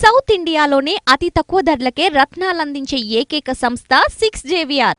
South ఇండియాలోనే అతి తక్కువ ధరలకే రత్నాలందించే ఏకైక సంస్థ 6JVR.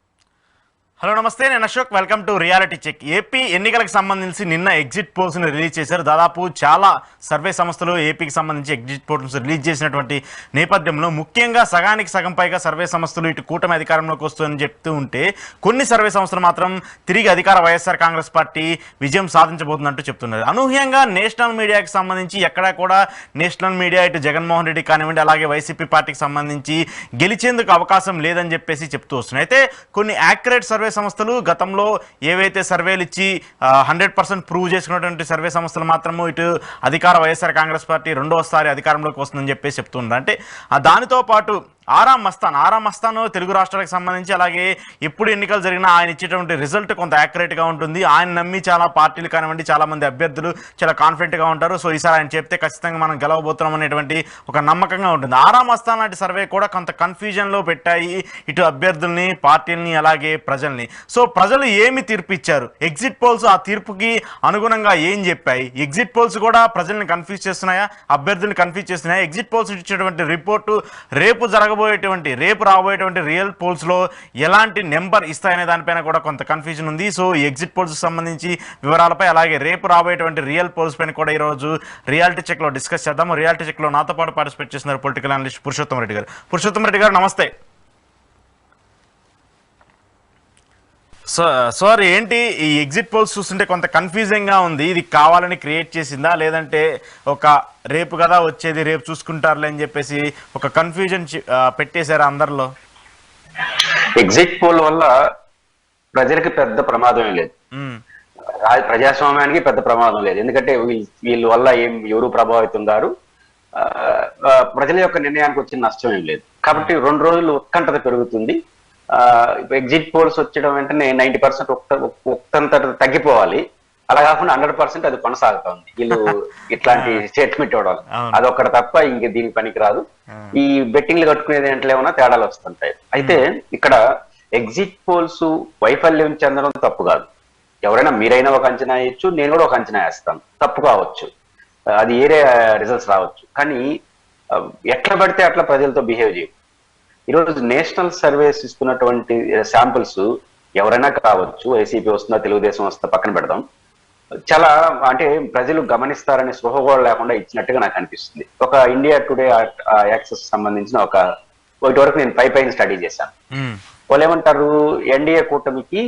హలో నమస్తే, నేను Ashok. Welcome to reality check. AP ఎన్నికలకు సంబంధించి నిన్న ఎగ్జిట్ పోల్స్ని రిలీజ్ చేశారు. దాదాపు చాలా సర్వే సంస్థలు ఏపీకి సంబంధించి ఎగ్జిట్ పోల్స్ రిలీజ్ చేసినటువంటి నేపథ్యంలో ముఖ్యంగా సగానికి సగం పైగా సర్వే సంస్థలు ఇటు కూటమి అధికారంలోకి వస్తుందని చెప్తూ ఉంటే కొన్ని సర్వే సంస్థలు మాత్రం తిరిగి అధికార వైఎస్ఆర్ కాంగ్రెస్ పార్టీ విజయం సాధించబోతుందంటూ చెప్తున్నారు. అనూహ్యంగా నేషనల్ మీడియాకి సంబంధించి ఎక్కడా కూడా నేషనల్ మీడియా ఇటు జగన్మోహన్ రెడ్డి కానివ్వండి, అలాగే వైసీపీ పార్టీకి సంబంధించి గెలిచేందుకు అవకాశం లేదని చెప్పేసి చెప్తూ వస్తున్నాయి. అయితే కొన్ని యాక్యురేట్ సర్వే సంస్థలు గతంలో ఏవైతే సర్వేలు ఇచ్చి 100% ప్రూవ్ చేసుకున్నటువంటి సర్వే సంస్థలు మాత్రము ఇటు అధికార వైఎస్ఆర్ కాంగ్రెస్ పార్టీ రెండోసారి అధికారంలోకి వస్తుందని చెప్పేసి చెప్తున్నారు. అంటే దానితో పాటు ఆరాం మస్తాన్ తెలుగు రాష్ట్రాలకు సంబంధించి అలాగే ఎప్పుడు ఎన్నికలు జరిగినా ఆయన ఇచ్చేటువంటి రిజల్ట్ కొంత యాక్యురేట్గా ఉంటుంది. ఆయన నమ్మి చాలా పార్టీలు కానివ్వండి, చాలా మంది అభ్యర్థులు చాలా కాన్ఫిడెంట్గా ఉంటారు. సో ఈసారి ఆయన చెప్తే ఖచ్చితంగా మనం గెలవబోతున్నాం అనేటువంటి ఒక నమ్మకంగా ఉంటుంది. ఆరాం మస్తాన్ లాంటి సర్వే కూడా కొంత కన్ఫ్యూజన్లో పెట్టాయి ఇటు అభ్యర్థుల్ని, పార్టీలని, అలాగే ప్రజల్ని. సో ప్రజలు ఏమి తీర్పు ఇచ్చారు, ఎగ్జిట్ పోల్స్ ఆ తీర్పుకి అనుగుణంగా ఏం చెప్పాయి, ఎగ్జిట్ పోల్స్ కూడా ప్రజల్ని కన్ఫ్యూజ్ చేస్తున్నాయా, అభ్యర్థుల్ని కన్ఫ్యూజ్ చేస్తున్నాయా, ఎగ్జిట్ పోల్స్ ఇచ్చేటువంటి రిపోర్టు రేపు రాబోయేటువంటి రియల్ పోల్స్లో ఎలాంటి నెంబర్ ఇస్తాయనే దానిపైన కూడా కొంత కన్ఫ్యూజన్ ఉంది. సో ఈ ఎగ్జిట్ పోల్స్ సంబంధించి వివరాలపై అలాగే రేపు రాబోయేటువంటి రియల్ పోల్స్ పైన కూడా ఈరోజు రియాలిటీ చెక్లో డిస్కస్ చేద్దాము. రియాలిటీ చెక్లో నాతో పాటు పార్టిసిపేట్ చేస్తున్నారు పొలిటికల్ అనలిస్ట్ పురుషోత్తం రెడ్డి గారు. నమస్తే సార్. ఏంటి ఈ ఎగ్జిట్ పోల్స్ చూస్తుంటే కొంత కన్ఫ్యూజింగ్గా ఉంది. ఇది కావాలని క్రియేట్ చేసిందా, లేదంటే ఒక రేపు కదా వచ్చేది రేపు చూసుకుంటారులే అని చెప్పేసి ఒక కన్ఫ్యూజన్ పెట్టేశారా అందరిలో? ఎగ్జిట్ పోల్ వల్ల ప్రజలకి పెద్ద ప్రమాదం లేదు, ప్రజాస్వామ్యానికి పెద్ద ప్రమాదం లేదు. ఎందుకంటే వీళ్ళ వల్ల ఎవరు ప్రభావితం కారు, ప్రజల యొక్క నిర్ణయానికి వచ్చిన నష్టం ఏం లేదు. కాబట్టి 2 రోజులు ఉత్కంఠత పెరుగుతుంది. ఎగ్జిట్ పోల్స్ వచ్చడం వెంటనే 90% ఉత్కంఠత తగ్గిపోవాలి, అలా కాకుండా 100% అది కొనసాగుతుంది. వీళ్ళు ఇట్లాంటి స్టేట్మెంట్ ఇవ్వడం అదొక్కటి తప్ప ఇంక దీనికి పనికిరాదు. ఈ బెట్టింగ్లు కట్టుకునేది ఏంటో ఏమన్నా తేడాలు వస్తుంటాయి. అయితే ఇక్కడ ఎగ్జిట్ పోల్స్ వైఫల్యం చెందడం తప్పు కాదు. ఎవరైనా మీరైనా ఒక అంచనా వేయచ్చు, నేను కూడా ఒక అంచనా వేస్తాను, తప్పు కావచ్చు, అది ఏరే రిజల్ట్స్ రావచ్చు. కానీ ఎట్లా పడితే అట్లా ప్రజలతో బిహేవ్ చేయవు. ఈరోజు నేషనల్ సర్వేస్ ఇస్తున్నటువంటి శాంపుల్స్ ఎవరైనా కావచ్చు, వైసీపీ వస్తుందా తెలుగుదేశం వస్తుందా పక్కన పెడదాం, చాలా అంటే ప్రజలు గమనిస్తారనే స్పృహ కూడా లేకుండా ఇచ్చినట్టుగా నాకు అనిపిస్తుంది. ఒక ఇండియా టుడే యాక్సెస్ సంబంధించిన ఒకటి వరకు నేను పైన స్టడీ చేశాను. వాళ్ళు ఏమంటారు, ఎన్డీఏ కూటమికి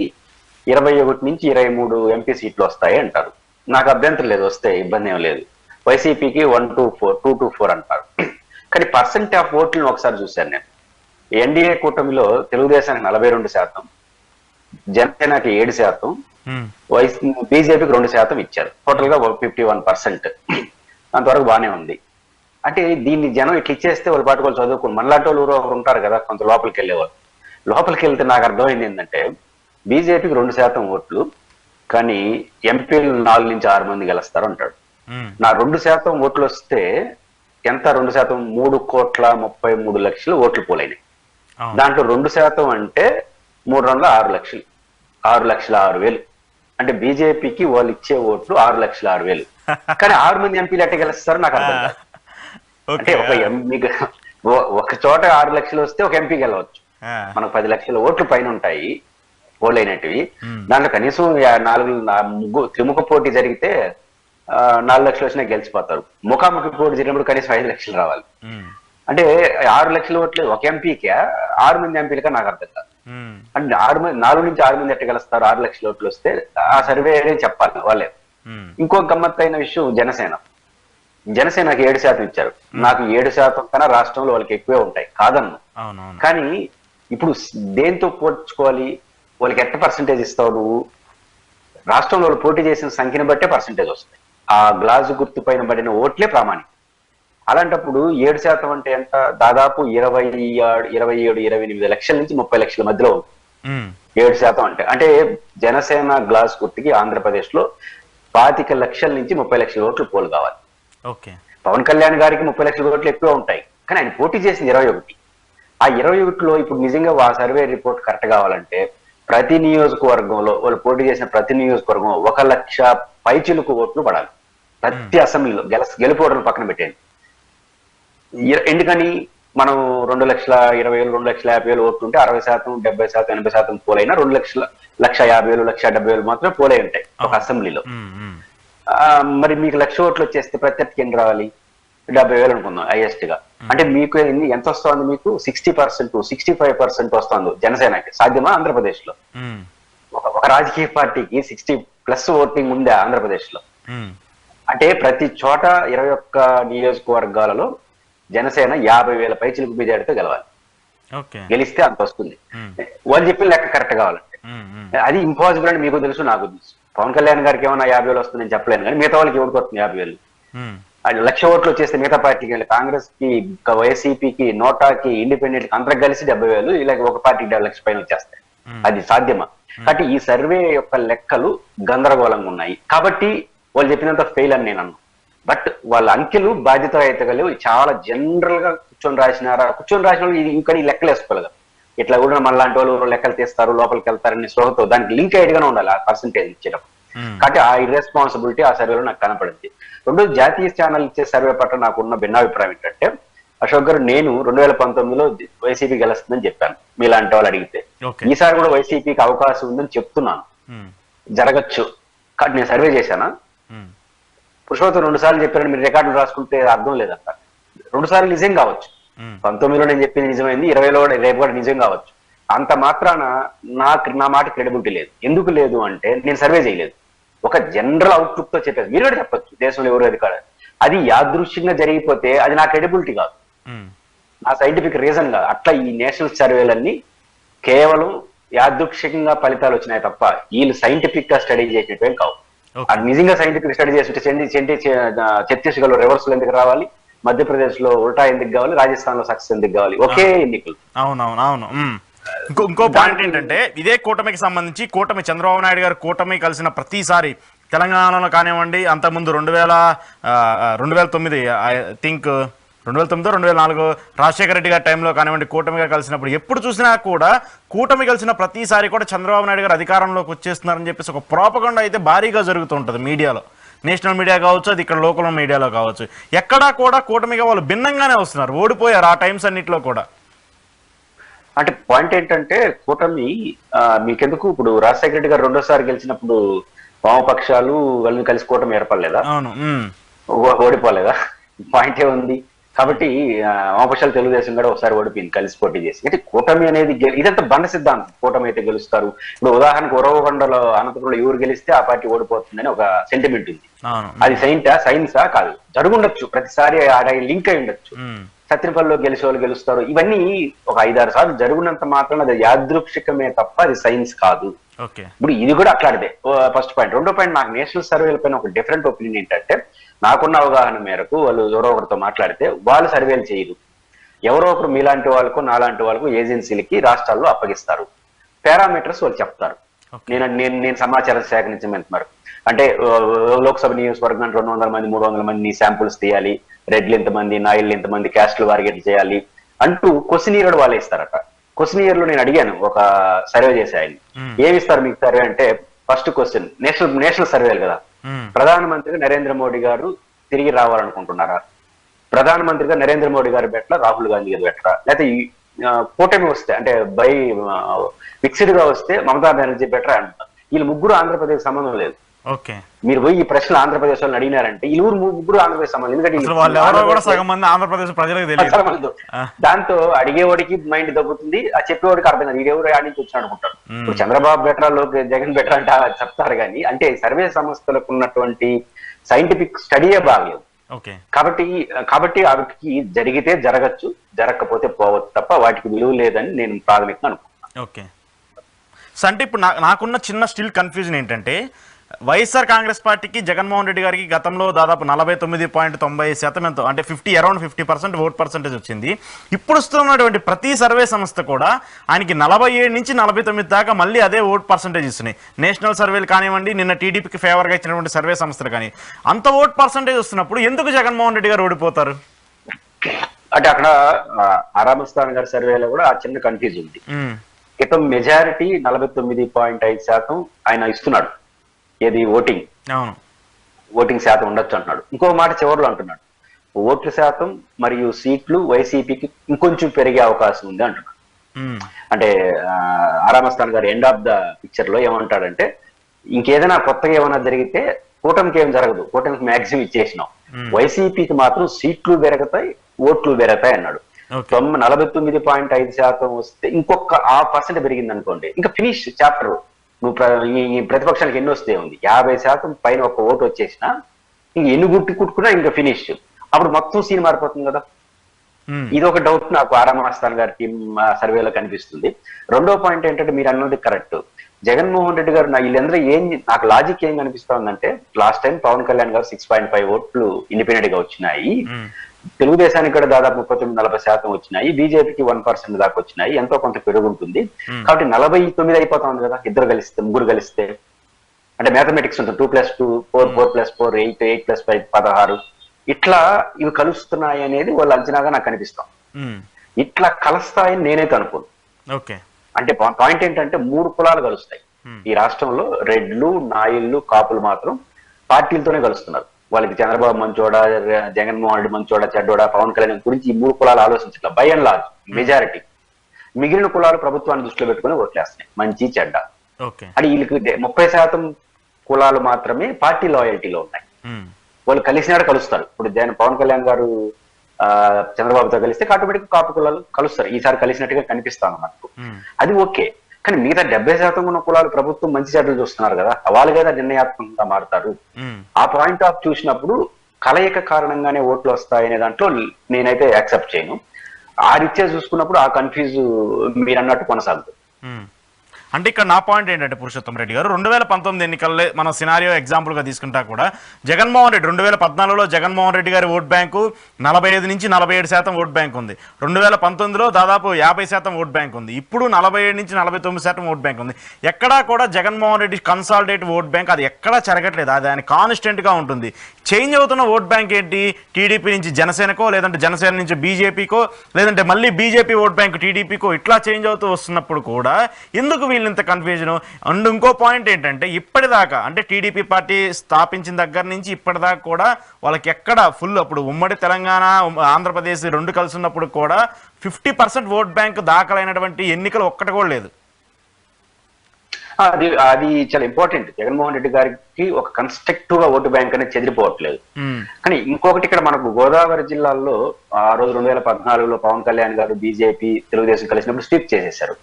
21 నుంచి 23 ఎంపీ సీట్లు వస్తాయి అంటారు. నాకు అభ్యంతరం లేదు, వస్తే ఇబ్బంది ఏం లేదు. వైసీపీకి 1 to 4, 2 to 4 అంటారు. కానీ పర్సెంట్ ఆఫ్ ఓట్లను ఒకసారి చూశాను నేను. ఎన్డీఏ కూటమిలో తెలుగుదేశానికి 42%, జనసేనకి 7%, బీజేపీకి 2% ఇచ్చారు. టోటల్ గా 51%. అంతవరకు బాగానే ఉంది. అంటే దీన్ని జనం ఇట్లా ఇచ్చేస్తే వాళ్ళ పాటు వాళ్ళు చదువుకుని మనలాంటి వాళ్ళు ఒకరు ఉంటారు కదా, కొంత లోపలికి వెళ్ళేవాళ్ళు. లోపలికి వెళ్తే నాకు అర్థమైంది ఏంటంటే బీజేపీకి 2% ఓట్లు, కానీ ఎంపీలు 4 నుంచి 6 మంది గెలుస్తారు అంటాడు. నా 2% ఓట్లు వస్తే ఎంత? 2% 3,33,00,000 ఓట్లు పోలైనాయి. దాంట్లో 2% అంటే 3 లక్షలు, 6,06,000. అంటే బీజేపీకి వాళ్ళు ఇచ్చే ఓట్లు 6,06,000. కానీ 6 మంది ఎంపీలు ఎట్ట గెలుస్తారు నాకు అర్థం కాదు. అంటే ఒక చోట 6 లక్షలు వస్తే ఒక ఎంపీ గెలవచ్చు. మనకు 10 లక్షల ఓట్లు పైన ఉంటాయి పోలైనటివి. దాంట్లో కనీసం 4 త్రిముఖ పోటీ జరిగితే 4 లక్షలు వచ్చినా గెలిచిపోతారు. ముఖాముఖి పోటీ జరిగినప్పుడు కనీసం 5 లక్షలు రావాలి. అంటే 6 లక్షల ఓట్లు ఒక ఎంపీకే, 6 మంది ఎంపీలకే నాకు అర్థం కాదు. అంటే 4 నుంచి 6 మంది ఎట్ట గెలుస్తారు 6 లక్షల ఓట్లు వస్తే? ఆ సర్వే చెప్పాలి వాళ్ళే. ఇంకో గమ్మత్తైన విషయం, జనసేనకి 7% ఇచ్చారు. నాకు 7% కన్నా రాష్ట్రంలో వాళ్ళకి ఎక్కువే ఉంటాయి, కాదన్ను. కానీ ఇప్పుడు దేంతో పోల్చుకోవాలి? వాళ్ళకి ఎట్ట పర్సంటేజ్ ఇస్తావు నువ్వు? రాష్ట్రంలో వాళ్ళు పోటీ చేసిన సంఖ్యను బట్టే పర్సంటేజ్ వస్తాయి. ఆ గ్లాసు గుర్తు పైన పడిన ఓట్లే ప్రామాణికం. అలాంటప్పుడు 7% అంటే ఎంత? దాదాపు 27-28 లక్షల నుంచి 30 లక్షల మధ్యలో 7% అంటే జనసేన గ్లాస్ గుర్తుకి ఆంధ్రప్రదేశ్ లో 25 లక్షల నుంచి 30 లక్షల ఓట్లు పోలు కావాలి. పవన్ కళ్యాణ్ గారికి 30 లక్షల ఓట్లు ఎక్కువ ఉంటాయి, కానీ ఆయన పోటీ చేసింది 21. ఆ 21లో ఇప్పుడు నిజంగా ఆ సర్వే రిపోర్ట్ కరెక్ట్ కావాలంటే ప్రతి నియోజకవర్గంలో వాళ్ళు పోటీ చేసిన ప్రతి నియోజకవర్గం 1 లక్ష పైచిలుకు ఓట్లు పడాలి. ప్రతి అసెంబ్లీలో గెలుపోవడం పక్కన పెట్టండి. ఎందుకని మనం 2,20,000 2,50,000 ఓట్లు ఉంటే 60%, 70%, 80% పోలైనా 2,50,000, 1,70,000 మాత్రమే పోలై ఉంటాయి ఒక అసెంబ్లీలో. మరి మీకు 1,00,000 ఓట్లు వచ్చేస్తే ప్రత్యర్థికి ఎన్ని రావాలి? 70,000 అనుకుందాం హైయెస్ట్ గా. అంటే మీకు ఎంత వస్తుంది? మీకు 60%, 65% వస్తుంది జనసేనకి. సాధ్యమా ఆంధ్రప్రదేశ్ లో? ఒక రాజకీయ పార్టీకి 60+ ఓటింగ్ ఉందా ఆంధ్రప్రదేశ్ లో? అంటే ప్రతి చోట 21 నియోజకవర్గాలలో జనసేన 50,000 పైచిలుకు మెజారిటీతో గెలవాలి. గెలిస్తే అంత వస్తుంది. వాళ్ళు చెప్పిన లెక్క కరెక్ట్ కావాలంటే అది ఇంపాసిబుల్ అని మీకు తెలుసు, నాకు తెలుసు. పవన్ కళ్యాణ్ గారికి ఏమన్నా 50,000 వస్తుందని చెప్పలేను, కానీ మిగతా వాళ్ళకి ఎవరికి వస్తుంది 50,000? అది 1,00,000 ఓట్లు వచ్చేస్తే మిగతా పార్టీకి, కాంగ్రెస్ కి, వైసీపీకి, నోటాకి, ఇండిపెండెంట్ అందరికి కలిసి 70,000, ఇలాగ ఒక పార్టీకి 1,00,000 పైన వచ్చేస్తాయి. అది సాధ్యమా? కాబట్టి ఈ సర్వే యొక్క లెక్కలు గందరగోళంగా ఉన్నాయి. కాబట్టి వాళ్ళు చెప్పినంత ఫెయిల్ అని నేను అన్నాను. బట్ వాళ్ళ అంకెలు బాధ్యత అయితే కలిగి చాలా జనరల్ గా కూర్చొని రాసిన వాళ్ళు ఇది ఇంకా లెక్కలు వేసుకోలేదు. ఇట్లా కూడా మన లాంటి వాళ్ళు లెక్కలు తీస్తారు, లోపలికి వెళ్తారని స్పృహతో దానికి లింక్ అయ్యేట్టుగానే ఉండాలి ఆ పర్సంటేజ్ ఇచ్చేటప్పుడు. కాబట్టి ఆ ఇర్రెస్పాన్సిబిలిటీ ఆ సర్వేలో నాకు కనపడింది. రెండో, జాతీయ ఛానల్ ఇచ్చే సర్వే పట్ల నాకున్న భిన్నాభిప్రాయం ఏంటంటే, అశోక్ గారు, నేను 2019లో వైసీపీ గెలుస్తుందని చెప్పాను మీలాంటి వాళ్ళు అడిగితే. ఈసారి కూడా వైసీపీకి అవకాశం ఉందని చెప్తున్నాను. జరగచ్చు. కాబట్టి నేను సర్వే చేశానా? పుష్పతో 2 సార్లు చెప్పారని మీరు రికార్డులు రాసుకుంటే అర్థం లేదంట. 2 సార్లు నిజం కావచ్చు. 19లో నేను చెప్పింది నిజమైంది, 20లో రేపు కూడా నిజం కావచ్చు. అంత మాత్రాన నా మాట క్రెడిబిలిటీ లేదు. ఎందుకు లేదు అంటే నేను సర్వే చేయలేదు. ఒక జనరల్ అవుట్లుక్ తో చెప్పేది. మీరు కూడా చెప్పచ్చు దేశంలో ఎవరు అధికారు. అది యాదృశ్యంగా జరిగిపోతే అది నా క్రెడిబిలిటీ కాదు, నా సైంటిఫిక్ రీజన్ కాదు. అట్లా ఈ నేషనల్ సర్వేలన్నీ కేవలం యాదృచ్ఛికంగా ఫలితాలు వచ్చినాయి తప్ప వీళ్ళు సైంటిఫిక్ గా స్టడీ చేసేటవేం కావు. అది నిజంగా సైంటిఫిక్ స్టడీ చేస్తుంటే ఛత్తీస్గఢ్ లో రివర్సల్ ఎందుకు రావాలి, మధ్యప్రదేశ్ లో ఉల్టా ఎందుకు కావాలి, రాజస్థాన్ లో సక్సెస్ ఎందుకు కావాలి? ఒకే ఎన్నికలు. అవునవును. ఇంకో పాయింట్ ఏంటంటే, ఇదే కూటమికి సంబంధించి చంద్రబాబు నాయుడు గారు కూటమి కలిసిన ప్రతిసారి తెలంగాణలో కానివ్వండి, అంతకుముందు 2009 ఐ థింక్ 2009, 2004 రాజశేఖర రెడ్డి గారి టైంలో కానివ్వండి, కూటమిగా కలిసినప్పుడు ఎప్పుడు చూసినా కూడా కూటమి కలిసిన ప్రతిసారి కూడా చంద్రబాబు నాయుడు గారు అధికారంలోకి వచ్చేస్తున్నారని చెప్పేసి ఒక ప్రోపగండా అయితే భారీగా జరుగుతూ ఉంటుంది మీడియాలో. నేషనల్ మీడియా కావచ్చు, అది ఇక్కడ లోకల్ మీడియాలో కావచ్చు. ఎక్కడా కూడా కూటమిగా వాళ్ళు భిన్నంగానే వస్తున్నారు, ఓడిపోయారు ఆ టైమ్స్ అన్నిట్లో కూడా. అంటే పాయింట్ ఏంటంటే, కూటమి మీకెందుకు ఇప్పుడు రాజశేఖర రెడ్డి గారు 2వ సారి గెలిచినప్పుడు వామపక్షాలు వాళ్ళు కలిసి కూటమి ఏర్పడలేదా? అవును. ఓడిపోలేదా? పాయింట్ ఏముంది? కాబట్టి వామపక్షాలు తెలుగుదేశం కూడా ఒకసారి ఓడిపోయింది కలిసి పోటీ చేసి. అంటే కూటమి అనేది ఇదంతా బండ సిద్ధాంతం. కూటమి అయితే గెలుస్తారు. ఇప్పుడు ఉదాహరణకు ఉరవకొండలో అనంతపురంలో ఎవరు గెలిస్తే ఆ పార్టీ ఓడిపోతుందని ఒక సెంటిమెంట్ ఉంది. అది సైన్సా? కాదు. జరుగుండొచ్చు, ప్రతిసారి లింక్ అయి ఉండొచ్చు. సత్యనపల్లిలో గెలిచే వాళ్ళు గెలుస్తారు. ఇవన్నీ ఒక 5-6 సార్లు జరుగునంత మాత్రం అది యాదృక్షికమే తప్ప అది సైన్స్ కాదు. ఇప్పుడు ఇది కూడా అట్లాంటిదే. First point. రెండో పాయింట్, నాకు నేషనల్ సర్వేల పైన ఒక డిఫరెంట్ ఒపీనియన్ ఏంటంటే, నాకున్న అవగాహన మేరకు వాళ్ళు ఎవరో ఒకరితో మాట్లాడితే వాళ్ళు సర్వేలు చేయరు. ఎవరో ఒకరు మీలాంటి వాళ్ళకు నాలాంటి వాళ్ళకు ఏజెన్సీలకి రాష్ట్రాల్లో అప్పగిస్తారు. పారామీటర్స్ వాళ్ళు చెప్తారు. నేను సమాచారం సేకరించమంటున్నారు. అంటే లోక్సభ నియోజకవర్గం 200 మంది 300 మంది శాంపుల్స్ తీయాలి, రెడ్లు ఇంతమంది, నాయుళ్ళు ఇంతమంది, క్యాస్ట్లు వారికి చేయాలి అంటూ క్వశ్చనీర్ వాళ్ళు ఇస్తారట. క్వశ్చనీర్ లో నేను అడిగాను, ఒక సర్వే చేసే ఆయన, ఏమిస్తారు మీకు సర్వే అంటే, ఫస్ట్ క్వశ్చన్, నేషనల్ సర్వేలు కదా, ప్రధానమంత్రిగా నరేంద్ర మోడీ గారు తిరిగి రావాలనుకుంటున్నారా? ప్రధానమంత్రిగా నరేంద్ర మోడీ గారు బెటరా, రాహుల్ గాంధీ గారు బెటరా? లేకపోతే కూటమి వస్తే అంటే ఫిక్స్డ్ గా వస్తే మమతా బెనర్జీ బెటరా అంటారు. వీళ్ళు ముగ్గురు ఆంధ్రప్రదేశ్ సంబంధం లేదు. మీరు పోయి ఈ ప్రశ్నలు ఆంధ్రప్రదేశ్ వాళ్ళని అడిగినారంటే ఈ ముగ్గురు ఆంధ్రప్రదేశ్ సంబంధం. ఎందుకంటే దాంతో అడిగేవాడికి మైండ్ తగ్గుతుంది, ఆ చెప్పేవాడికి అర్థం కాదు, ఈడెవరు ఆడి నుంచి వచ్చి అనుకుంటారు. ఇప్పుడు చంద్రబాబు బెటరా, జగన్ బెటరా అంటే చెప్తారు కానీ, అంటే సర్వే సంస్థలకు ఉన్నటువంటి సైంటిఫిక్ స్టడీయే బాగలేదు. కాబట్టి వాటికి జరిగితే జరగచ్చు, జరగకపోతే పోవచ్చు తప్ప వాటికి విలువ లేదని నేను ప్రాథమికంగా అనుకుంటున్నాను. అంటే ఇప్పుడు నాకున్న చిన్న స్టిల్ కన్ఫ్యూజన్ ఏంటంటే, వైఎస్ఆర్ కాంగ్రెస్ పార్టీకి జగన్మోహన్ రెడ్డి గారికి గతంలో దాదాపు 49.90% ఎంతో, అంటే అరౌండ్ 50% ఓట్ పర్సెంటేజ్ వచ్చింది. ఇప్పుడు వస్తున్నటువంటి ప్రతి సర్వే సంస్థ కూడా ఆయనకి 47 నుంచి 49 దాకా మళ్ళీ అదే ఓట్ పర్సెంటేజ్ ఇస్తున్నాయి. నేషనల్ సర్వేలు కానివ్వండి, నిన్న టీడీపీకి ఫేవర్గా ఇచ్చినటువంటి సర్వే సంస్థలు కానీ, అంత ఓట్ పర్సెంటేజ్ వస్తున్నప్పుడు ఎందుకు జగన్మోహన్ రెడ్డి గారు ఓడిపోతారు? అంటే అక్కడ ఆరామస్థాన్ గారి సర్వేలో కూడా ఆ చిన్న కన్ఫ్యూజ్ ఉంది. క్రితం మెజారిటీ 49.5% ఆయన ఇస్తున్నాడు, ఏది ఓటింగ్ శాతం ఉండొచ్చు అంటున్నాడు. ఇంకో మాట చివరిలో అంటున్నాడు, ఓట్ల శాతం మరియు సీట్లు వైసీపీకి ఇంకొంచెం పెరిగే అవకాశం ఉంది అంటున్నాడు. అంటే ఆరామస్థాన్ గారు ఎండ్ ఆఫ్ ద పిక్చర్ లో ఏమంటాడంటే, ఇంకేదైనా కొత్తగా ఏమైనా జరిగితే కూటమికి ఏం జరగదు, కూటమికి మాక్సిమం ఇచ్చేసినాం, వైసీపీకి మాత్రం సీట్లు పెరుగుతాయి, ఓట్లు పెరుగుతాయి అన్నాడు. 49.5% వస్తే ఇంకొక 1% పెరిగింది అనుకోండి, ఇంకా ఫినిష్ చాప్టర్. నువ్వు ఈ ప్రతిపక్షానికి ఎన్ని వస్తే ఉంది, 50% పైన ఒక ఓటు వచ్చేసినా ఇంక ఎన్ని కుట్టుకున్నా ఇంకా ఫినిష్. అప్పుడు మొత్తం సీన్ మారిపోతుంది కదా. ఇది ఒక డౌట్ నాకు ఆరామస్థాన్ గారి టీం సర్వేలో కనిపిస్తుంది. రెండో పాయింట్ ఏంటంటే, మీరు అన్నది కరెక్ట్. జగన్మోహన్ రెడ్డి గారు వీళ్ళందరూ నాకు లాజిక్ ఏం కనిపిస్తా ఉందంటే, లాస్ట్ టైం పవన్ కళ్యాణ్ గారు 6.5 ఓట్లు ఇండిపెండెంట్ గా వచ్చినాయి, తెలుగుదేశానికి కూడా దాదాపు 39-40% వచ్చినాయి, బీజేపీకి 1% దాకా వచ్చినాయి, ఎంతో కొంత పెరుగుంటుంది. కాబట్టి 49 అయిపోతా ఉంది కదా ఇద్దరు కలిస్తే, ముగ్గురు కలిస్తే. అంటే మ్యాథమెటిక్స్ ఉంటుంది, 2+2 4, 4+4 8, 8+5 16, ఇట్లా ఇవి కలుస్తున్నాయి అనేది వాళ్ళ అంచనాగా నాకు కనిపిస్తాం. ఇట్లా కలుస్తాయని నేనైతే అనుకోను. అంటే పాయింట్ ఏంటంటే, 3 కులాలు కలుస్తాయి ఈ రాష్ట్రంలో. రెడ్లు, నాయుళ్ళు, కాపులు మాత్రం పార్టీలతోనే కలుస్తున్నారు. వాళ్ళకి చంద్రబాబు మంచోడా, జగన్మోహన్ రెడ్డి మంచోడా, చెడ్డోడా, పవన్ కళ్యాణ్ గురించి ఈ 3 కులాలు ఆలోచించట్లా. By and large majority. మిగిలిన కులాలు ప్రభుత్వాన్ని దృష్టిలో పెట్టుకుని ఓట్లేస్తున్నాయి, మంచి చెడ్డ. అంటే వీళ్ళకి 30% కులాలు మాత్రమే పార్టీ లాయల్టీలో ఉన్నాయి. వాళ్ళు కలిసినాడు కలుస్తారు. ఇప్పుడు పవన్ కళ్యాణ్ గారు చంద్రబాబుతో కలిస్తే ఆటోమేటిక్ కాపు కులాలు కలుస్తారు. ఈసారి కలిసినట్టుగా కనిపిస్తాను మనకు. అది ఓకే. కానీ మిగతా 70% ఉన్న కులాలు ప్రభుత్వం మంచి చెడ్డలు చూస్తున్నారు కదా, వాళ్ళు కదా నిర్ణయాత్మకంగా మారుతారు. ఆ పాయింట్ ఆఫ్ చూసినప్పుడు కలయిక కారణంగానే ఓట్లు వస్తాయనే దాంట్లో నేనైతే యాక్సెప్ట్ చేయను. ఆ రీత్యా చూసుకున్నప్పుడు ఆ కన్ఫ్యూజ్ మీరు అన్నట్టు కొనసాగుతుంది. అంటే ఇక్కడ నా పాయింట్ ఏంటంటే, పురుషోత్తం రెడ్డి గారు 2019 ఎన్నికల్లో మనం సినారియో ఎగ్జాంపుల్ గా తీసుకుంటా కూడా, జగన్మోహన్ రెడ్డి 2014లో జగన్మోహన్ రెడ్డి గారి ఓట్ బ్యాంకు 45-47% ఓట్ బ్యాంక్ ఉంది. 2019లో దాదాపు 50% ఓట్ బ్యాంక్ ఉంది. ఇప్పుడు 47-49% ఓట్ బ్యాంక్ ఉంది. ఎక్కడా కూడా జగన్మోహన్ రెడ్డి కన్సాలిడేటివ్ ఓట్ బ్యాంక్ అది ఎక్కడా జరగట్లేదు. అది ఆయన కాన్స్టెంట్ గా ఉంటుంది. చేంజ్ అవుతున్న ఓట్ బ్యాంక్ ఏంటి? టీడీపీ నుంచి జనసేనకో, లేదంటే జనసేన నుంచి బీజేపీకో, లేదంటే మళ్ళీ బీజేపీ ఓట్ బ్యాంక్ టీడీపీకో, ఇట్లా చేంజ్ అవుతూ వస్తున్నప్పుడు కూడా ఎందుకు వీళ్ళంత కన్ఫ్యూజన్? అండ్ ఇంకో పాయింట్ ఏంటంటే, ఇప్పటిదాకా అంటే టీడీపీ పార్టీ స్థాపించిన దగ్గర నుంచి ఇప్పటిదాకా కూడా వాళ్ళకి ఎక్కడ ఫుల్, అప్పుడు ఉమ్మడి తెలంగాణ ఆంధ్రప్రదేశ్ 2 కలిసి ఉన్నప్పుడు కూడా 50% ఓట్ బ్యాంక్ దాఖలైనటువంటి ఎన్నికలు ఒక్కటి కూడా లేదు. అది చాలా ఇంపార్టెంట్. జగన్మోహన్ రెడ్డి గారికి ఒక కన్స్ట్రక్టివ్ గా ఓటు బ్యాంక్ అనేది చెదిరిపోవట్లేదు. కానీ ఇంకొకటి, ఇక్కడ మనకు గోదావరి జిల్లాలో ఆ రోజు 2014లో పవన్ కళ్యాణ్ గారు బీజేపీ తెలుగుదేశం కలిసినప్పుడు స్వీప్ చేసేసారు.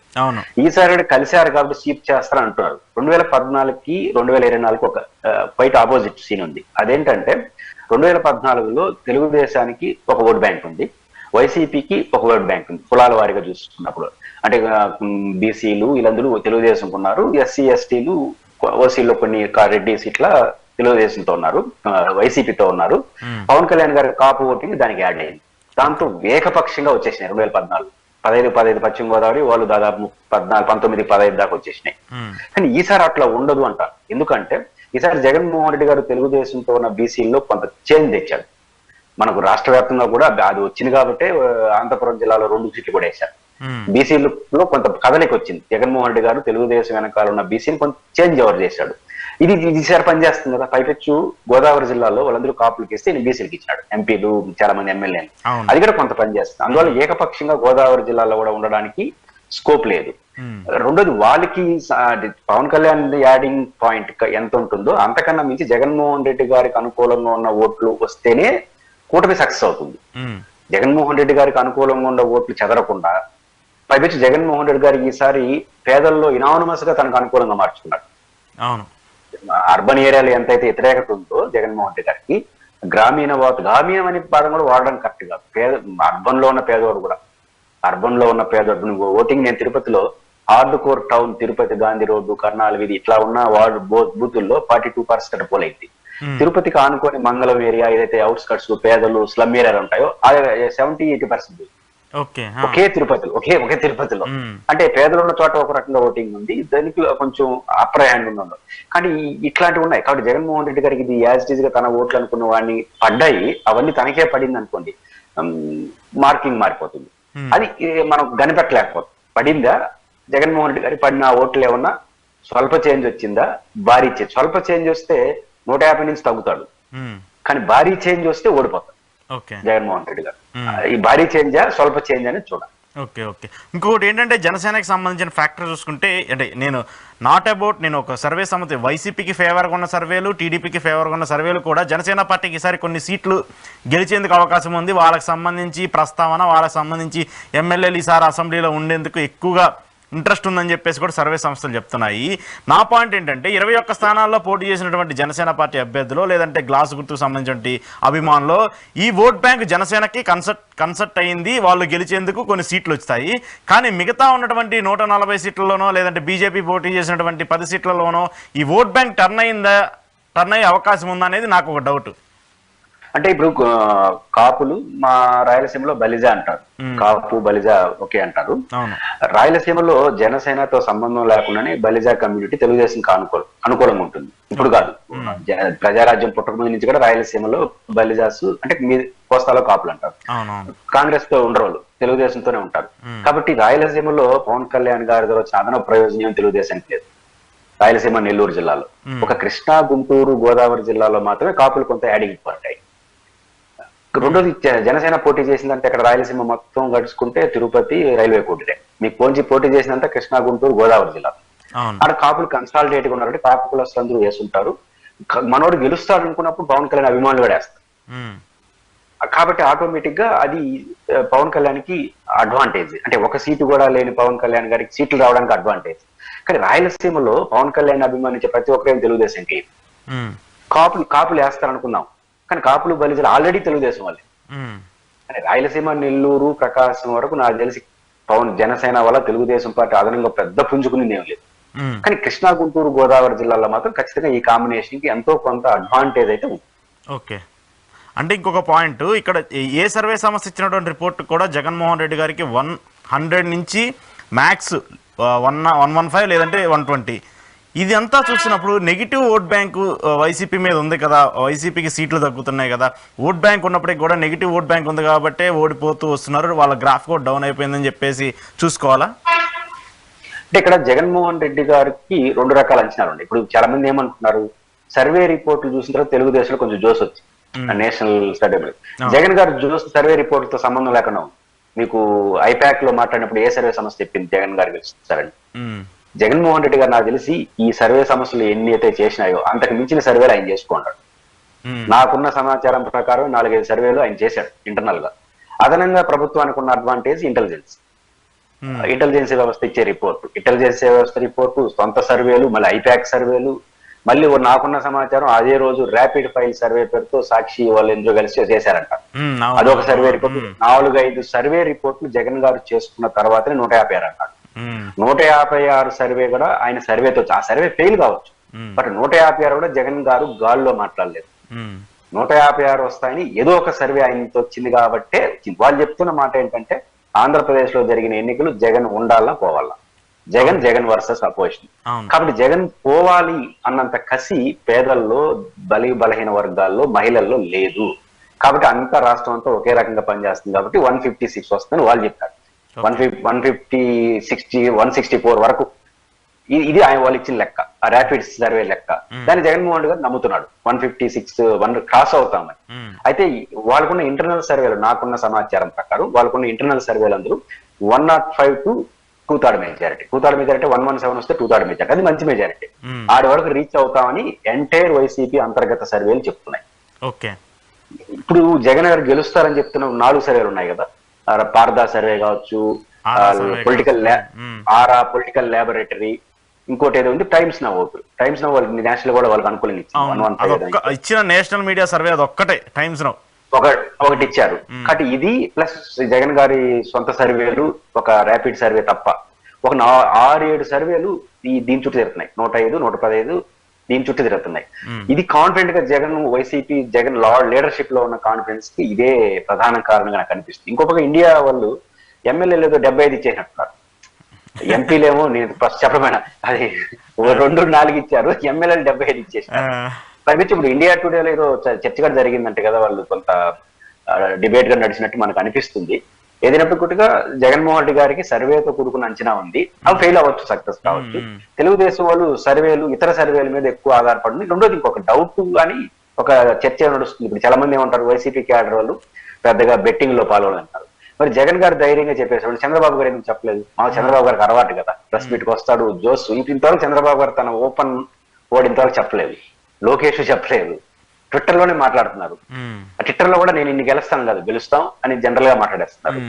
ఈసారి కలిశారు కాబట్టి స్వీప్ చేస్తారని అంటున్నారు. 2014కి 2024కి ఒక క్వైట్ ఆపోజిట్ సీన్ ఉంది. అదేంటంటే, 2014లో తెలుగుదేశానికి ఒక ఓట్ బ్యాంక్ ఉంది, వైసీపీకి ఒక ఓట్ బ్యాంక్ ఉంది. కులాల వారీగా చూసుకున్నప్పుడు అంటే బీసీలు వీళ్ళందరూ తెలుగుదేశంకు ఉన్నారు, ఎస్సీ ఎస్టీలు ఓసీలో కొన్ని రెడ్డి సీట్ల తెలుగుదేశంతో ఉన్నారు, వైసీపీతో ఉన్నారు. పవన్ కళ్యాణ్ గారి కాపు ఓటింగ్ దానికి యాడ్ అయింది. దాంతో ఏకపక్షంగా వచ్చేసినాయి 2014 15 పశ్చిమ గోదావరి వాళ్ళు దాదాపు 19-15 దాకా వచ్చేసినాయి. కానీ ఈసారి అట్లా ఉండదు అంట. ఎందుకంటే ఈసారి జగన్మోహన్ రెడ్డి గారు తెలుగుదేశంతో ఉన్న బీసీల్లో కొంత చేంజ్ తెచ్చాడు. మనకు రాష్ట్ర వ్యాప్తంగా కూడా అది వచ్చింది కాబట్టి అనంతపురం జిల్లాలో 2 సీట్లు కూడా వేశారు. బీసీలో కొంత కదలిక వచ్చింది. జగన్మోహన్ రెడ్డి గారు తెలుగుదేశం వెనకాల ఉన్న బీసీని కొంత చేంజ్ ఓవర్ చేశాడు. ఇది ఈసారి పనిచేస్తుంది కదా. పైపెచ్చు గోదావరి జిల్లాలో వాళ్ళందరూ కాపులకి ఇస్తే బీసీలకి ఇచ్చినాడు, ఎంపీలు చాలా మంది ఎమ్మెల్యేలు. అది కూడా కొంత పనిచేస్తుంది. అందువల్ల ఏకపక్షంగా గోదావరి జిల్లాలో కూడా ఉండడానికి స్కోప్ లేదు. రెండోది, వాళ్ళకి పవన్ కళ్యాణ్ యాడింగ్ పాయింట్ ఎంత ఉంటుందో అంతకన్నా మించి జగన్మోహన్ రెడ్డి గారికి అనుకూలంగా ఉన్న ఓట్లు వస్తేనే కూటమి సక్సెస్ అవుతుంది. జగన్మోహన్ రెడ్డి గారికి అనుకూలంగా ఉన్న ఓట్లు చెదరకుండా, పైపెచ్చి జగన్మోహన్ రెడ్డి గారికి ఈసారి పేదల్లో ఇనానమస్ గా తనకు అనుకూలంగా మార్చుకున్నాడు. అర్బన్ ఏరియాలో ఎంతైతే వ్యతిరేకత ఉందో జగన్మోహన్ రెడ్డి గారికి, గ్రామీణం అనే పదం కూడా వాడడం కరెక్ట్ కాదు. అర్బన్ లో ఉన్న పేదవాడు కూడా, అర్బన్ లో ఉన్న పేదవాడు ఓటింగ్, నేను తిరుపతిలో hard core town, Tirupati Gandhi road, Karnal వీధి ఇట్లా ఉన్న వార్డు బూతుల్లో 42% పోల్ అయింది. తిరుపతికి ఆనుకొని మంగళం ఏరియా ఏదైతే అవుట్స్కట్స్ పేదలు స్లమ్ ఏరియాలు ఉంటాయో 70-80% ఒకే తిరుపతిలో. అంటే పేదలు ఉన్న చోట ఒక రకంగా ఓటింగ్ ఉంది, దానికి కొంచెం అప్పర్ హ్యాండ్ ఉండదు. కానీ ఇట్లాంటివి ఉన్నాయి. కాబట్టి జగన్మోహన్ రెడ్డి గారికి ఇది యాజ్ ఇట్ ఈజ్ గా తన ఓట్లు అనుకున్న వాడిని పడ్డాయి, అవన్నీ తనకే పడింది అనుకోండి, మార్కింగ్ మారిపోతుంది. అది మనం కనిపెట్టలేకపోతుంది. పడిందా జగన్మోహన్ రెడ్డి గారి పడిన ఓట్లు ఏమన్నా స్వల్ప చేంజ్ వచ్చిందా, భారీ చేంజ్? స్వల్ప చేంజ్ వస్తే 150 నుంచి తగ్గుతాడు, కానీ భారీ చేంజ్ వస్తే ఓడిపోతాడు. ఓకే జగన్మోహన్ రెడ్డి గారు. ఈ భారీ చేంజా స్వల్ప చేంజ్ అనేది చూడాలి. ఓకే ఓకే ఇంకొకటి ఏంటంటే జనసేనకి సంబంధించిన ఫ్యాక్టర్ చూసుకుంటే అంటే నేను నాట్ అబౌట్ నేను ఒక సర్వే సంబంధించి వైసీపీకి ఫేవర్గా ఉన్న సర్వేలు టీడీపీకి ఫేవర్గా ఉన్న సర్వేలు కూడా జనసేన పార్టీకి ఈసారి కొన్ని సీట్లు గెలిచేందుకు అవకాశం ఉంది. వాళ్ళకి సంబంధించి ప్రస్తావన వాళ్ళకి సంబంధించి ఎమ్మెల్యేలు ఈసారి అసెంబ్లీలో ఉండేందుకు ఎక్కువగా ఇంట్రెస్ట్ ఉందని చెప్పేసి కూడా సర్వే సంస్థలు చెప్తున్నాయి. నా పాయింట్ ఏంటంటే 21 స్థానాల్లో పోటీ చేసినటువంటి జనసేన పార్టీ అభ్యర్థులు లేదంటే గ్లాస్ గుర్తుకు సంబంధించిన అభిమానులు ఈ ఓట్ బ్యాంక్ జనసేనకి కన్సర్ట్ అయింది, వాళ్ళు గెలిచేందుకు కొన్ని సీట్లు వచ్చాయి. కానీ మిగతా ఉన్నటువంటి 140 సీట్లలోనో లేదంటే బీజేపీ పోటీ చేసినటువంటి 10 సీట్లలోనో ఈ ఓట్ బ్యాంక్ టర్న్ అయ్యే అవకాశం ఉందా అనేది నాకు ఒక డౌట్. అంటే ఇప్పుడు కాపులు మా రాయలసీమలో బలిజా అంటారు, కాపు బలిజా ఒకే అంటారు. రాయలసీమలో జనసేనతో సంబంధం లేకుండానే బలిజా కమ్యూనిటీ తెలుగుదేశం అనుకూలంగా ఉంటుంది. ఇప్పుడు కాదు, ప్రజారాజ్యం పుట్టక ముందు నుంచి కూడా రాయలసీమలో బలిజాస్ అంటే మీ కోస్తాలో కాపులు అంటారు. కాంగ్రెస్ తో ఉండరు, తెలుగుదేశంతోనే ఉంటారు. కాబట్టి రాయలసీమలో పవన్ కళ్యాణ్ గారి ద్వారా చాలా ప్రయోజనం తెలుగుదేశానికి లేదు. రాయలసీమ నెల్లూరు జిల్లాలో ఒక కృష్ణా, గుంటూరు, గోదావరి జిల్లాలో మాత్రమే కాపులు కొంత యాడింగ్ పడ్డాయి. రెండోది జనసేన పోటీ చేసిందంటే ఇక్కడ రాయలసీమ మొత్తం గడుచుకుంటే తిరుపతి రైల్వే కోటిదే. మీకు పోటీ చేసినంత కృష్ణా, గుంటూరు, గోదావరి జిల్లా. అక్కడ కాపులు కన్సాలిడేట్ గా ఉన్నారంటే కాపు కులస్తులు అందరూ వేస్తుంటారు. మనోడు గెలుస్తాడు అనుకున్నప్పుడు పవన్ కళ్యాణ్ అభిమానులు కూడా వేస్తారు. కాబట్టి ఆటోమేటిక్ గా అది పవన్ కళ్యాణ్ కి అడ్వాంటేజ్. అంటే ఒక సీటు కూడా లేని పవన్ కళ్యాణ్ గారికి సీట్లు రావడానికి అడ్వాంటేజ్. కానీ రాయలసీమలో పవన్ కళ్యాణ్ అభిమానించే ప్రతి ఒక్కరేం తెలుగుదేశంకి కాపులు వేస్తారనుకున్నాం. కానీ కాపులు బలిజలు ఆల్రెడీ తెలుగుదేశం వాళ్ళే. కానీ రాయలసీమ, నెల్లూరు, ప్రకాశం వరకు నాకు తెలిసి జనసేన వల్ల తెలుగుదేశం పార్టీ అదనంగా పెద్ద పుంజుకునింది ఏం లేదు. కానీ కృష్ణా, గుంటూరు, గోదావరి జిల్లాలో మాత్రం ఖచ్చితంగా ఈ కాంబినేషన్ కి ఎంతో కొంత అడ్వాంటేజ్ అయితే ఉంది. ఓకే, అంటే ఇంకొక పాయింట్ ఇక్కడ ఏ సర్వే సంస్థ ఇచ్చినటువంటి రిపోర్ట్ కూడా జగన్మోహన్ రెడ్డి గారికి 100 నుంచి మ్యాక్స్ 115 లేదంటే 120 ఇది అంతా చూసినప్పుడు నెగిటివ్ ఓట్ బ్యాంకు వైసీపీ మీద ఉంది కదా, వైసీపీకి సీట్లు తగ్గుతున్నాయి కదా, ఓట్ బ్యాంక్ ఉన్నప్పటికీ కూడా నెగిటివ్ ఓట్ బ్యాంక్ ఉంది కాబట్టి ఓడిపోతూ వస్తున్నారు, వాళ్ళ గ్రాఫ్ కూడా డౌన్ అయిపోయిందని చెప్పేసి చూసుకోవాలా? అంటే ఇక్కడ జగన్మోహన్ రెడ్డి గారికి 2 రకాల అంచనాలు ఉన్నాయి. ఇప్పుడు చాలా మంది ఏమనుకున్నారు, సర్వే రిపోర్ట్లు చూసిన తర్వాత తెలుగుదేశంలో కొంచెం జోస్ వచ్చింది నేషనల్ స్టడీ. జగన్ గారు జోస్ సర్వే రిపోర్ట్లతో సంబంధం లేకుండా ఉంది. మీకు ఐపాక్ లో మాట్లాడినప్పుడు ఏ సర్వే సంస్థ చెప్పింది జగన్ గారు గెలుస్తారని? జగన్మోహన్ రెడ్డి గారు నాకు తెలిసి ఈ సర్వే సంస్థలు ఎన్ని అయితే చేసినాయో అంతకు మించిన సర్వేలు ఆయన చేసుకున్నాడు. నాకున్న సమాచారం ప్రకారం 4-5 సర్వేలు ఆయన చేశాడు ఇంటర్నల్ గా. అదనంగా ప్రభుత్వానికి ఉన్న అడ్వాంటేజ్ ఇంటెలిజెన్స్ వ్యవస్థ ఇచ్చే రిపోర్టు, ఇంటెలిజెన్స్ వ్యవస్థ రిపోర్టు, సొంత సర్వేలు, మళ్ళీ ఐపాక్ సర్వేలు, మళ్ళీ నాకున్న సమాచారం అదే రోజు ర్యాపిడ్ ఫైల్ సర్వే పేరుతో సాక్షి వాళ్ళు ఎందుకు కలిసి చేశారంట. అదొక సర్వే రిపోర్టు. 4-5 సర్వే రిపోర్ట్లు జగన్ గారు చేసుకున్న తర్వాతనే 156 అంటారు. 156 సర్వే కూడా ఆయన సర్వేతో, ఆ సర్వే ఫెయిల్ కావచ్చు, బట్ 156 కూడా జగన్ గారు గాల్లో మాట్లాడలేదు. 156 వస్తాయని ఏదో ఒక సర్వే ఆయనతో వచ్చింది కాబట్టే వాళ్ళు చెప్తున్న మాట ఏంటంటే ఆంధ్రప్రదేశ్ లో జరిగిన ఎన్నికలు జగన్ ఉండాలా పోవాలా, జగన్ వర్సెస్ అపోజిషన్. కాబట్టి జగన్ పోవాలి అన్నంత కసి పేదల్లో, బలహీన వర్గాల్లో, మహిళల్లో లేదు. కాబట్టి అంతా రాష్ట్రం అంతా ఒకే రకంగా పనిచేస్తుంది కాబట్టి 156 వస్తుందని వాళ్ళు చెప్పారు. 150, 60, 164 వరకు ఇది ఆయన వాళ్ళు ఇచ్చిన లెక్క, ఆ ర్యాపిడ్ సర్వే లెక్క. దాన్ని జగన్మోహన్ రెడ్డి గారు నమ్ముతున్నాడు 156 క్రాస్ అవుతామని. అయితే వాళ్ళకున్న ఇంటర్నల్ సర్వేలు, నాకున్న సమాచారం ప్రకారం వాళ్ళకున్న ఇంటర్నల్ సర్వేలు అందరూ 105 to 2/3 మెజారిటీ. 2/3 మెజారిటీ 117 వస్తే 2/3 మెజారిటీ, అది మంచి మెజారిటీ. ఆడి వరకు రీచ్ అవుతామని ఎంటైర్ వైసీపీ అంతర్గత సర్వేలు చెప్తున్నాయి. ఇప్పుడు జగన్ గారు గెలుస్తారని చెప్తున్న 4 సర్వేలు ఉన్నాయి కదా, పారదా సర్వే కావచ్చు, పొలిటికల్ ల్యాబొరేటరీ, ఇంకోటి ఏదో ఉంది టైమ్స్ నౌ వాళ్ళు నేషనల్ కూడా వాళ్ళకి అనుకూలంగా ఇచ్చిన నేషనల్ మీడియా సర్వే ఒక్కటే టైమ్స్ నౌ ఒకటి ఇచ్చారు. కాబట్టి ఇది ప్లస్ జగన్ గారి సొంత సర్వేలు, ఒక ర్యాపిడ్ సర్వే తప్ప ఒక 6-7 సర్వేలు దీని చుట్టూ తిరుగుతున్నాయి. 105, 115 దీని చుట్టూ తిరుగుతున్నాయి. ఇది కాన్ఫిడెంట్ గా వైసీపీ జగన్ లీడర్షిప్ లో ఉన్న కాన్ఫిడెన్స్ కి ఇదే ప్రధాన కారణంగా నాకు అనిపిస్తుంది. ఇంకొక ఇండియా వాళ్ళు ఎమ్మెల్యేలు ఏదో 75 ఇచ్చేసినట్టున్నారు, ఎంపీలేమో నేను ఫస్ట్ చెప్పమైన అది 2-4 ఇచ్చారు, ఎమ్మెల్యేలు 75 ఇచ్చేసినారు. పైగా ఇప్పుడు ఇండియా టుడేలో ఏదో చర్చ కూడా జరిగిందంటే కదా, వాళ్ళు కొంత డిబేట్ గా నడిచినట్టు మనకు అనిపిస్తుంది. ఏదైనప్పటికీగా జగన్మోహన్ రెడ్డి గారికి సర్వేతో కూడుకున్న అంచనా ఉంది, అవి ఫెయిల్ అవ్వచ్చు, సక్సెస్ కావచ్చు. తెలుగుదేశం వాళ్ళు సర్వేలు, ఇతర సర్వేల మీద ఎక్కువ ఆధారపడింది. రెండోది ఇంకొక డౌట్ కానీ ఒక చర్చ నడుస్తుంది. ఇప్పుడు చాలా మంది ఏమంటారు, వైసీపీ క్యాడర్ వాళ్ళు పెద్దగా బెట్టింగ్ లో పాల్గొనంటారు. మరి జగన్ గారు ధైర్యంగా చెప్పేసాడు, చంద్రబాబు గారు ఎందుకు చెప్పలేదు? మా చంద్రబాబు గారికి అలవాటు కదా, ప్రెస్ మీట్కి వస్తాడు జోస్. ఇంతవరకు చంద్రబాబు గారు తన ఓపెన్ వర్డ్ ఇంతవరకు చెప్పలేదు, లోకేష్ చెప్పలేదు, ట్విట్టర్ లోనే మాట్లాడుతున్నారు. ఆ ట్విట్టర్ లో కూడా నేను ఇన్ని గెలుస్తాను కాదు, గెలుస్తాం అని జనరల్ గా మాట్లాడేస్తున్నారు.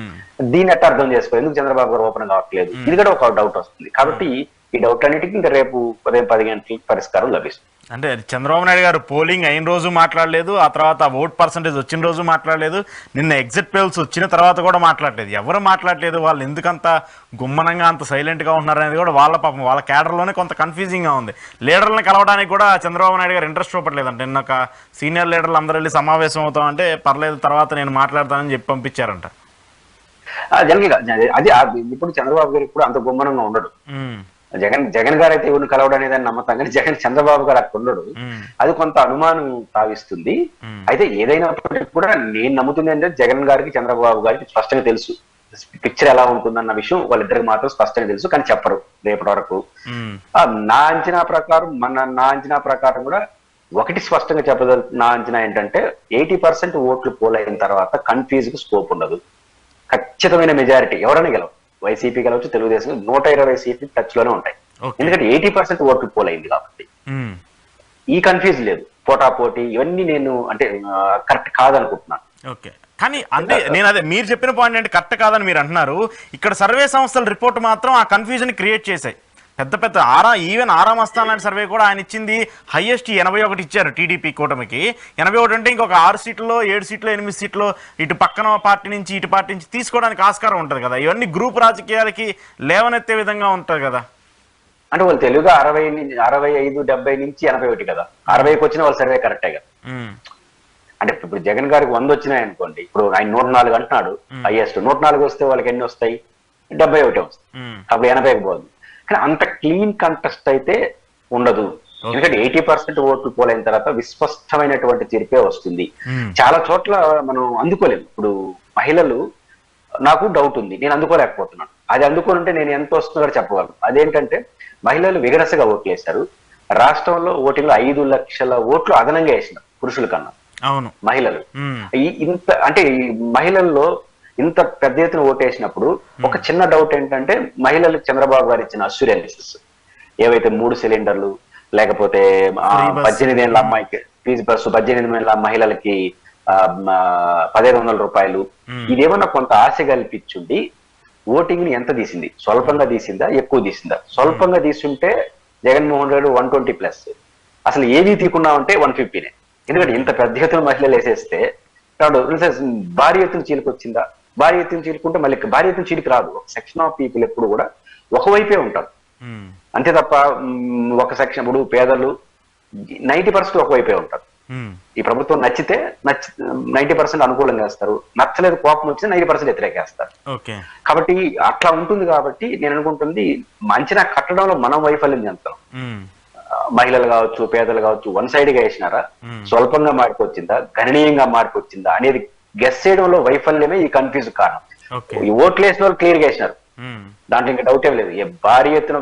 దీన్ని ఎట్లా అర్థం చేసుకో, ఎందుకు చంద్రబాబు గారు ఓపెన్ కావట్లేదు? ఇది కూడా ఒక డౌట్ వస్తుంది. కాబట్టి ఈ డౌట్ అన్నిటికీ ఇంకా రేపు ఉదయం 10 గంటలకి పరిష్కారం లభిస్తుంది. అంటే చంద్రబాబు నాయుడు గారు పోలింగ్ అయిన రోజు మాట్లాడలేదు, ఆ తర్వాత ఓట్ పర్సంటేజ్ వచ్చిన రోజు మాట్లాడలేదు, నిన్న ఎగ్జిట్ పోల్స్ వచ్చిన తర్వాత కూడా మాట్లాడలేదు. ఎవరు మాట్లాడలేదు, వాళ్ళు ఎందుకంత గుమ్మనంగా అంత సైలెంట్గా ఉంటున్నారు అనేది కూడా వాళ్ళ పాపం వాళ్ళ క్యాడర్లోనే కొంత కన్ఫ్యూజింగ్గా ఉంది. లీడర్లను కలవడానికి కూడా చంద్రబాబు నాయుడు గారు ఇంట్రెస్ట్ చూపట్లేదంట. నిన్న ఒక సీనియర్ లీడర్లు అందరూ వెళ్ళి సమావేశం అవుతాం అంటే పర్లేదు తర్వాత నేను మాట్లాడతానని చెప్పి పంపించారంట. జనరల్గా అది ఇప్పుడు చంద్రబాబు గారు ఇప్పుడు అంత గుమ్మనంగా ఉండడు. జగన్ గారు అయితే ఎవరిని కలవడం అనేది నమ్మతాం, కానీ చంద్రబాబు గారు అక్కడ ఉండడు. అది కొంత అనుమానం తావిస్తుంది. అయితే ఏదైనప్పటికీ కూడా నేను నమ్ముతుంది అంటే జగన్ గారికి చంద్రబాబు గారికి స్పష్టంగా తెలుసు పిక్చర్ ఎలా ఉంటుందన్న విషయం, వాళ్ళిద్దరికి మాత్రం స్పష్టంగా తెలుసు, కానీ చెప్పరు రేపటి వరకు. నా అంచనా ప్రకారం కూడా ఒకటి స్పష్టంగా చెప్పదు. నా అంచనా ఏంటంటే 80% ఓట్లు పోలైన తర్వాత కన్ఫ్యూజ్ కు స్కోప్ ఉండదు. ఖచ్చితమైన మెజారిటీ ఎవరైనా గెలవు, వైసీపీ గెలవచ్చు, తెలుగుదేశం 120 సీట్లు టచ్ లోనే ఉంటాయి. ఎందుకంటే 80% ఓట్లు పోలైంది కాబట్టి ఈ కన్ఫ్యూజ్ లేదు. పోటాపోటీ ఇవన్నీ నేను అంటే కరెక్ట్ కాదనుకుంటున్నాను. ఓకే, కానీ అంటే నేను అదే మీరు చెప్పిన పాయింట్ అంటే కరెక్ట్ కాదని మీరు అంటున్నారు. ఇక్కడ సర్వే సంస్థల రిపోర్ట్ మాత్రం ఆ కన్ఫ్యూజన్ క్రియేట్ చేశాయి. పెద్ద ఈవెన్ ఆరామ్ అస్థాన్ సర్వే కూడా ఆయన ఇచ్చింది హైయెస్ట్ 81 ఇచ్చారు టీడీపీ కూటమికి. 81 అంటే ఇంకొక 6 సీట్లలో 7 సీట్లు 8 సీట్లు ఇటు పక్కన పార్టీ నుంచి ఇటు పార్టీ నుంచి తీసుకోవడానికి ఆస్కారం ఉంటుంది కదా. ఇవన్నీ గ్రూప్ రాజకీయాలకి లేవనెత్తే విధంగా ఉంటుంది కదా. అంటే వాళ్ళు తెలుగుగా 65, 70 నుంచి 81 కదా, 60కి వచ్చిన వాళ్ళ సర్వే కరెక్టే కదా. అంటే ఇప్పుడు జగన్ గారికి 100 వచ్చినాయి అనుకోండి, ఇప్పుడు ఆయన 104 అంటున్నాడు హైయెస్ట్. 104 వస్తే వాళ్ళకి ఎన్ని వస్తాయి? 71 వస్తాయి. అప్పుడు 80కి పోదు. కానీ అంత క్లీన్ కంటెస్ట్ అయితే ఉండదు. ఎందుకంటే 80% ఓట్లు పోలైన తర్వాత విస్పష్టమైనటువంటి తీర్పే వస్తుంది. చాలా చోట్ల మనం అందుకోలేము. ఇప్పుడు మహిళలు నాకు డౌట్ ఉంది, నేను అందుకోలేకపోతున్నాను. అది అందుకోనుంటే నేను ఎంత వస్తుందో కూడా చెప్పగలను. అదేంటంటే మహిళలు విగరసగా ఓట్లు వేశారు. రాష్ట్రంలో ఓటింగ్లో 5 లక్షల ఓట్లు అదనంగా వేసినారు పురుషుల కన్నా. అవును, మహిళలు ఇంత అంటే ఈ మహిళల్లో ఇంత పెద్ద ఎత్తున ఓటేసినప్పుడు ఒక చిన్న డౌట్ ఏంటంటే మహిళలు చంద్రబాబు గారు ఇచ్చిన అష్యూరెన్సెస్ ఏవైతే 3 సిలిండర్లు, లేకపోతే 18 ఏళ్ళ అమ్మాయికి ఫీజు బస్సు, 18 ఏళ్ళ మహిళలకి 1500 రూపాయలు, ఇదేమన్నా కొంత ఆశ కల్పించుండి ఓటింగ్ ని ఎంత తీసింది? స్వల్పంగా తీసిందా, ఎక్కువ తీసిందా? స్వల్పంగా తీసుంటే జగన్మోహన్ రెడ్డి 120+, అసలు ఏది తీకున్నా ఉంటే 150నే. ఎందుకంటే ఇంత పెద్ద ఎత్తున మహిళలు వేసేస్తే భారీ ఎత్తున చీలికి వచ్చిందా? భారీ ఎత్తున చీలుకుంటే మళ్ళీ భారీ ఎత్తున చీలికి రాదు. ఒక సెక్షన్ ఆఫ్ పీపుల్ ఎప్పుడు కూడా ఒకవైపే ఉంటారు అంతే తప్ప ఒక సెక్షన్ ఇప్పుడు పేదలు 90% ఒకవైపే ఉంటారు. ఈ ప్రభుత్వం నచ్చితే 90% అనుకూలంగా వేస్తారు, నచ్చలేదు కోపం వచ్చితే 90% వ్యతిరేకేస్తారు. కాబట్టి అట్లా ఉంటుంది. కాబట్టి నేను అనుకుంటుంది అంచనా కట్టడంలో మనం వైఫల్యం చెందుతాం. మహిళలు కావచ్చు, పేదలు కావచ్చు, వన్ సైడ్ గా వేసినారా, స్వల్పంగా మార్పు వచ్చిందా, గణనీయంగా మార్పు వచ్చిందా అనేది గెస్ చేయడంలో వైఫల్యమే ఈ కన్ఫ్యూజ్ కారణం. ఈ ఓట్లు వేసిన వాళ్ళు క్లియర్ గా వేసినారు, దాంట్లో ఇంకా డౌట్ ఏం లేదు. భారీ ఎత్తున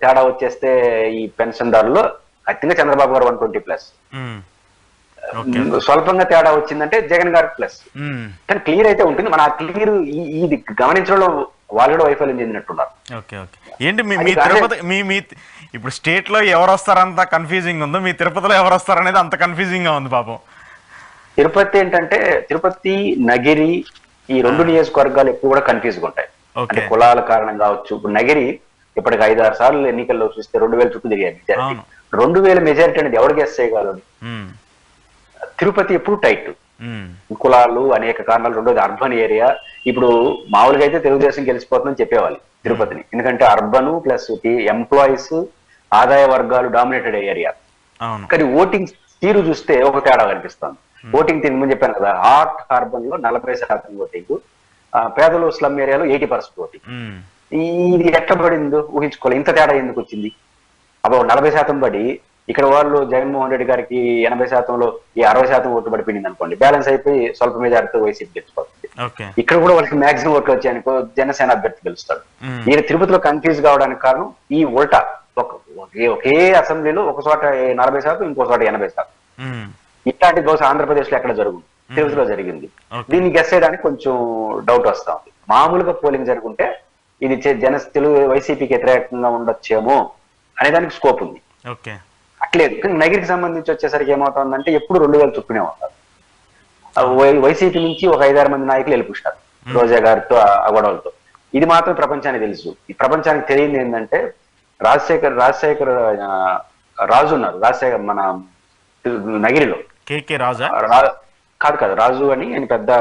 తేడా వచ్చేస్తే ఈ పెన్షన్దారుల్లో ఖచ్చితంగా చంద్రబాబు గారు 120+, స్వల్పంగా తేడా వచ్చిందంటే జగన్ గారు ప్లస్. కానీ క్లియర్ అయితే ఉంటుంది. మన ఆ క్లియర్ ఇది గమనించడంలో వాళ్ళు కూడా వైఫల్యం చెందినట్టున్నారు. ఏంటి మీ తిరుపతి మీ ఇప్పుడు స్టేట్ లో ఎవరు వస్తారంత కన్ఫ్యూజింగ్ ఉందో, మీ తిరుపతిలో ఎవరు వస్తారనేది అంత కన్ఫ్యూజింగ్ గా ఉంది పాపం. తిరుపతి ఏంటంటే తిరుపతి, నగిరి ఈ 2 నియోజకవర్గాలు ఎక్కువ కూడా కన్ఫ్యూజ్ గా ఉంటాయి. అంటే కులాల కారణం కావచ్చు. ఇప్పుడు నగిరి ఇప్పటికి 5-6 సార్లు ఎన్నికల్లో చూస్తే 2000 చుట్టూ తిరిగాయి మెజారిటీ. 2000 మెజారిటీ అనేది ఎవరు గెస్ చేయగలరు? తిరుపతి ఎప్పుడు టైట్, కులాలు అనేక కారణాలు. రెండోది అర్బన్ ఏరియా. ఇప్పుడు మామూలుగా అయితే తెలుగుదేశం గెలిచిపోతుందని చెప్పేవాళ్ళు తిరుపతిని, ఎందుకంటే అర్బన్ ప్లస్ ఎంప్లాయీస్ ఆదాయ వర్గాలు డామినేటెడ్ ఏరియా. కానీ ఓటింగ్ తీరు చూస్తే ఒక తేడా కనిపిస్తుంది. ఓటింగ్ తీరు ముందు చెప్పాను కదా, హాట్ అర్బన్ లో 40% ఓటింగ్, పేదలు స్లమ్ ఏరియాలో 80% ఓటింగ్. ఇది ఎట్లా పడిందో ఊహించుకోవాలి. ఇంత తేడా ఎందుకు వచ్చింది? అబ్బో 40% పడి ఇక్కడ వాళ్ళు జగన్మోహన్ రెడ్డి గారికి 80%లో ఈ 60% ఓట్లు పడిపోయింది అనుకోండి, బ్యాలెన్స్ అయిపోయి స్వల్ప మెజారిటీతో వైసీపీ గెలిచిపోతుంది. ఇక్కడ కూడా వాళ్ళకి మాక్సిమం ఓట్లు వచ్చాయనుకో జనసేన అభ్యర్థి గెలుస్తాడు. ఈయన తిరుపతిలో కన్ఫ్యూజ్ కావడానికి కారణం ఈ ఉల్టా. ఒకే అసెంబ్లీలో ఒక చోట 40%, ఇంకో చోట 80%. ఇట్లాంటి బహుశా ఆంధ్రప్రదేశ్ లో ఎక్కడ జరుగుతుంది. తిరుపతిలో జరిగింది. Okay. దీన్ని గెస్ చేయడానికి కొంచెం డౌట్ వస్తా ఉంది. మామూలుగా పోలింగ్ జరుగుంటే ఇది తెలుగు వైసీపీకి వ్యతిరేకంగా ఉండొచ్చేమో అనే దానికి స్కోప్ ఉంది. ఓకే, అట్లేదు. కానీ నగిరికి సంబంధించి వచ్చేసరికి ఏమవుతుందంటే ఎప్పుడు 2000 చుట్టూనే ఉంటారు. వైసీపీ నుంచి ఒక 5-6 మంది నాయకులు వెళ్ళిపుస్తారు రోజా గారితో ఆ గొడవలతో. ఇది మాత్రం ప్రపంచానికి తెలుసు. ఈ ప్రపంచానికి తెలియదు ఏంటంటే రాజశేఖర్ రాజు ఉన్నారు. రాజశేఖర్ మన నగిరిలో కేకే రాజా కాదు రాజు అని ఆయన పెద్ద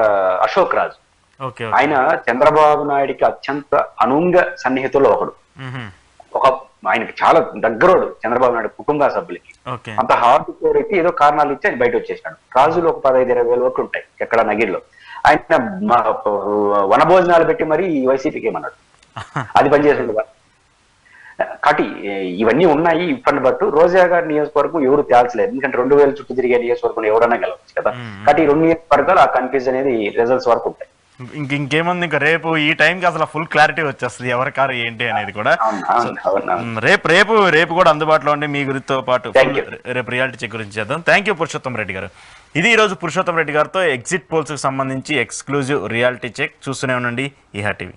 అశోక్ రాజు. ఓకే, ఆయన చంద్రబాబు నాయుడికి అత్యంత అనుంగ సన్నిహితుల్లో ఒకడు. ఆయనకి చాలా దగ్గరోడు చంద్రబాబు నాయుడు కుటుంబ సభ్యులకి. ఓకే, అంత హార్డ్ కోరికి ఏదో కారణాలు ఇచ్చి ఆయన బయట వచ్చేసాడు. రాజులు ఒక 15-20 వేల వరకు ఉంటాయి ఎక్కడ నగిరిలో. ఆయన వనభోజనాలు పెట్టి మరి వైసీపీకి ఏమన్నాడు, అది పనిచేసింది. కాబట్టి ఇవన్నీ ఉన్నాయి. ఇప్పటి బట్టు రోజా గారి నియోజకవర్గం ఎవరు తేల్చలేదు, ఎందుకంటే 2000 చుట్టూ తిరిగే నియోజకవర్గం ఎవరైనా గెలవచ్చు కదా. కాబట్టి ఈ 2 నియోజకవర్గాలు ఆ కన్ఫ్యూజ్ అనేది రిజల్ట్స్ వరకు ఉంటాయి. ఇంకేముంది, ఇంకా రేపు ఈ టైంకి అసలు ఫుల్ క్లారిటీ వచ్చేస్తుంది ఎవరి కారు ఏంటి అనేది కూడా. రేపు కూడా అందుబాటులో ఉండి మీ గురితో పాటు రేపు రియాలిటీ చెక్ గురించి చేద్దాం. థ్యాంక్ యూ పురుషోత్తం రెడ్డి గారు. ఇది ఈరోజు పురుషోత్తం రెడ్డి గారితో ఎగ్జిట్ పోల్స్కి సంబంధించి ఎక్స్క్లూజివ్ రియాలిటీ చెక్. చూస్తూనే ఉండండి ఈహా టీవీ.